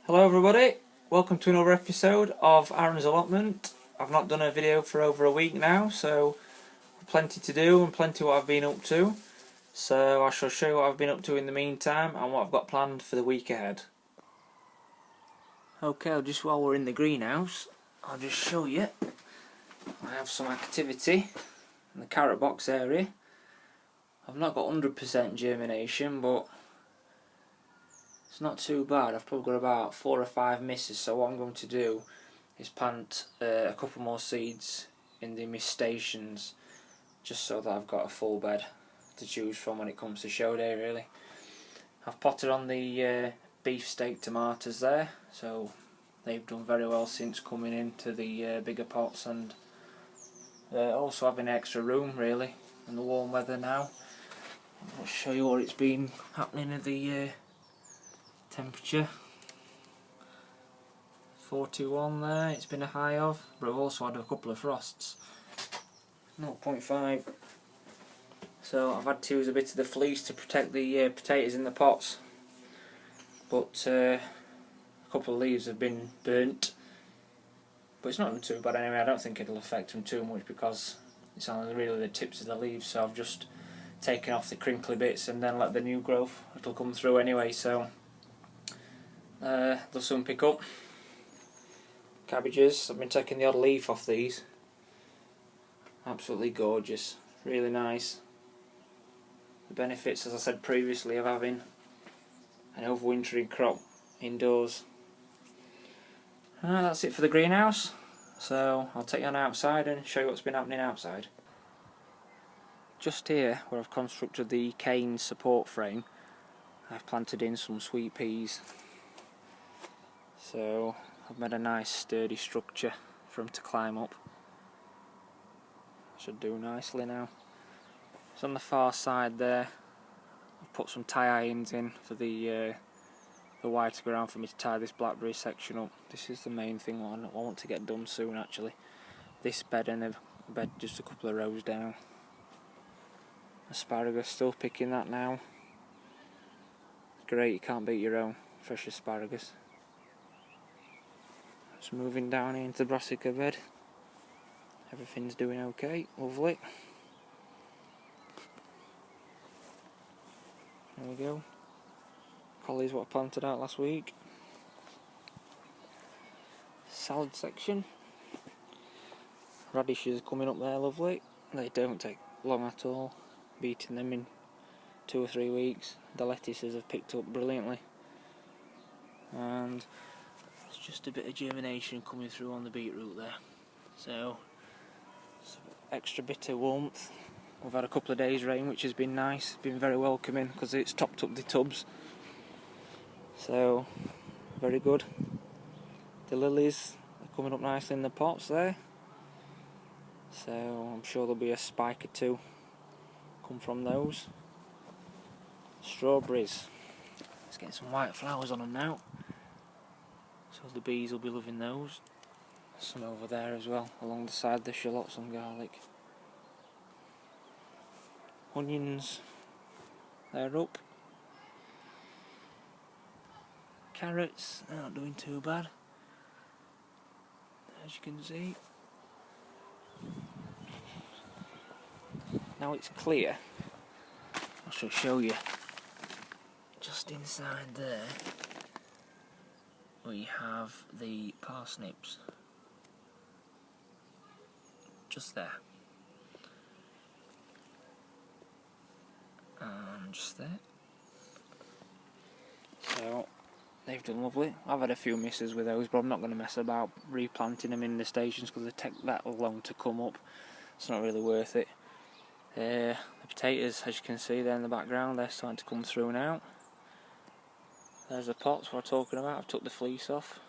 Hello everybody, welcome to another episode of Arrons Allotment. I've not done a video for over a week now, so plenty to do and plenty what I've been up to. So I shall show you what I've been up to in the meantime and what I've got planned for the week ahead. Okay, just while we're in the greenhouse, I'll just show you. I have some activity in the carrot box area. I've not got 100% germination, but it's not too bad. I've probably got about 4 or 5 misses, so what I'm going to do is plant a couple more seeds in the miss stations, just so that I've got a full bed to choose from when it comes to show day really. I've potted on the beefsteak tomatoes there, so they've done very well since coming into the bigger pots, and also having extra room really in the warm weather now. I'll show you what it's been happening at the temperature. 41 there, it's been a high of, but I've also had a couple of frosts. 0.5. So I've had to use a bit of the fleece to protect the potatoes in the pots, but a couple of leaves have been burnt, but it's not too bad anyway. I don't think it'll affect them too much because it's only really the tips of the leaves, so I've just taken off the crinkly bits and then let the new growth, it'll come through anyway, so they'll soon pick up. Cabbages, I've been taking the odd leaf off these. Absolutely gorgeous, really nice. The benefits, as I said previously, of having an overwintering crop indoors. That's it for the greenhouse, so I'll take you on outside and show you what's been happening outside. Just here, where I've constructed the cane support frame, I've planted in some sweet peas. So I've made a nice sturdy structure for them to climb up. Should do nicely now. So on the far side there, I've put some tie irons in for the wire to go around for me to tie this blackberry section up. This is the main thing I want to get done soon actually. This bed and a bed just a couple of rows down. Asparagus, still picking that now. Great, you can't beat your own fresh asparagus. Just moving down into the brassica bed. Everything's doing okay, lovely. There we go. Collies what I planted out last week. Salad section. Radishes coming up there, lovely. They don't take long at all. Beating them in 2 or 3 weeks. The lettuces have picked up brilliantly. And there's just a bit of germination coming through on the beetroot there. So, extra bit of warmth. We've had a couple of days rain, which has been nice, been very welcoming because it's topped up the tubs. So, very good. The lilies are coming up nicely in the pots there. So, I'm sure there'll be a spike or two come from those. Strawberries. Let's get some white flowers on them now. So the bees will be loving those. Some over there as well, along the side, the shallots and garlic. Onions, they're up. Carrots, they're not doing too bad, as you can see. Now it's clear, I shall show you. Just inside there, we have the parsnips. Just there. And just there. So, they've done lovely. I've had a few misses with those, but I'm not going to mess about replanting them in the stations because they take that long to come up. It's not really worth it. The potatoes, as you can see there in the background, they're starting to come through now. There's the pots we're talking about. I've took the fleece off.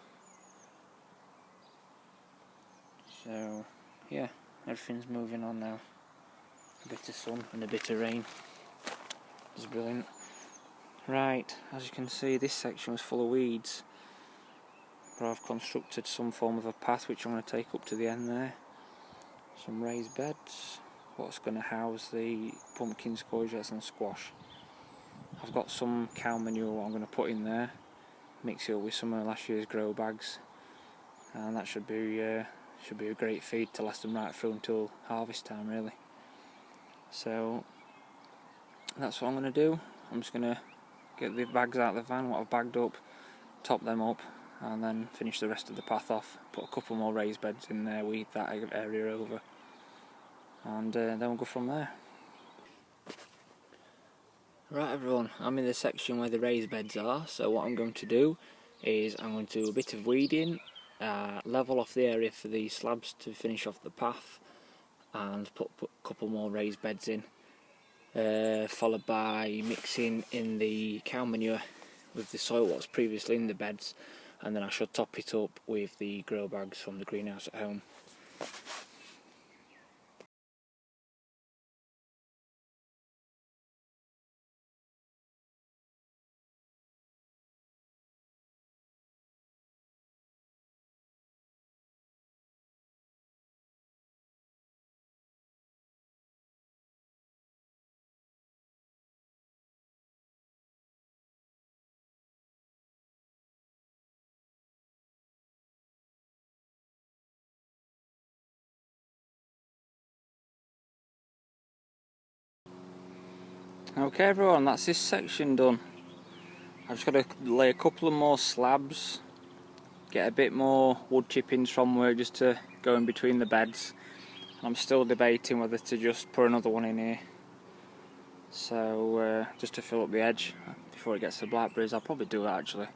So, yeah, everything's moving on now. A bit of sun and a bit of rain. It's brilliant. Right, as you can see, this section was full of weeds, but I've constructed some form of a path which I'm going to take up to the end there. Some raised beds, what's going to house the pumpkins, courgettes and squash. I've got some cow manure I'm going to put in there, mix it up with some of last year's grow bags, and that should be a great feed to last them right through until harvest time, really. So that's what I'm going to do. I'm just going to get the bags out of the van, what I've bagged up, top them up, and then finish the rest of the path off. Put a couple more raised beds in there, weed that area over, and then we'll go from there. Right everyone, I'm in the section where the raised beds are, so what I'm going to do is I'm going to do a bit of weeding, level off the area for the slabs to finish off the path, and put a couple more raised beds in, followed by mixing in the cow manure with the soil what's previously in the beds, and then I shall top it up with the grow bags from the greenhouse at home. Okay everyone, that's this section done. I've just got to lay a couple of more slabs, get a bit more wood chippings from where just to go in between the beds. I'm still debating whether to just put another one in here, so just to fill up the edge before it gets to the blackberries. I'll probably do that actually,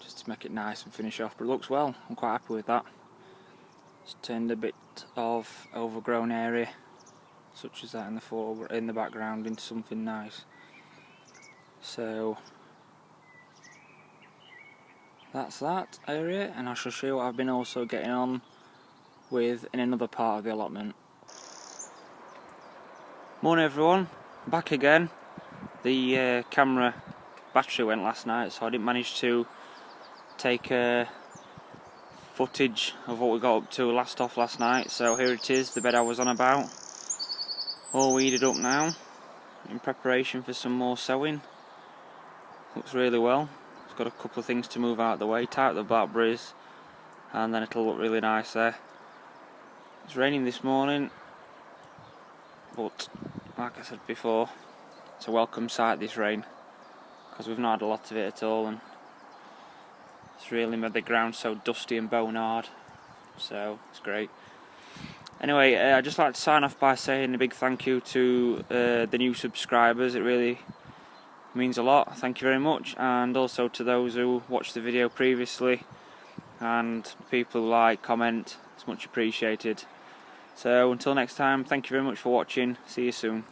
just to make it nice and finish off, but it looks well. I'm quite happy with that. It's turned a bit of overgrown area such as that in the background into something nice. So that's that area, and I shall show you what I've been also getting on with in another part of the allotment. Morning everyone, back again. The camera battery went last night, so I didn't manage to take footage of what we got up to last night, so here it is, the bed I was on about. All weeded up now, in preparation for some more sowing. Looks really well. It's got a couple of things to move out of the way, tie up the blackberries, and then it'll look really nice there. It's raining this morning, but like I said before, it's a welcome sight, this rain, because we've not had a lot of it at all, and it's really made the ground so dusty and bone hard, so it's great. Anyway, I'd just like to sign off by saying a big thank you to the new subscribers. It really means a lot, thank you very much, and also to those who watched the video previously and people who like, comment, it's much appreciated. So until next time, thank you very much for watching, see you soon.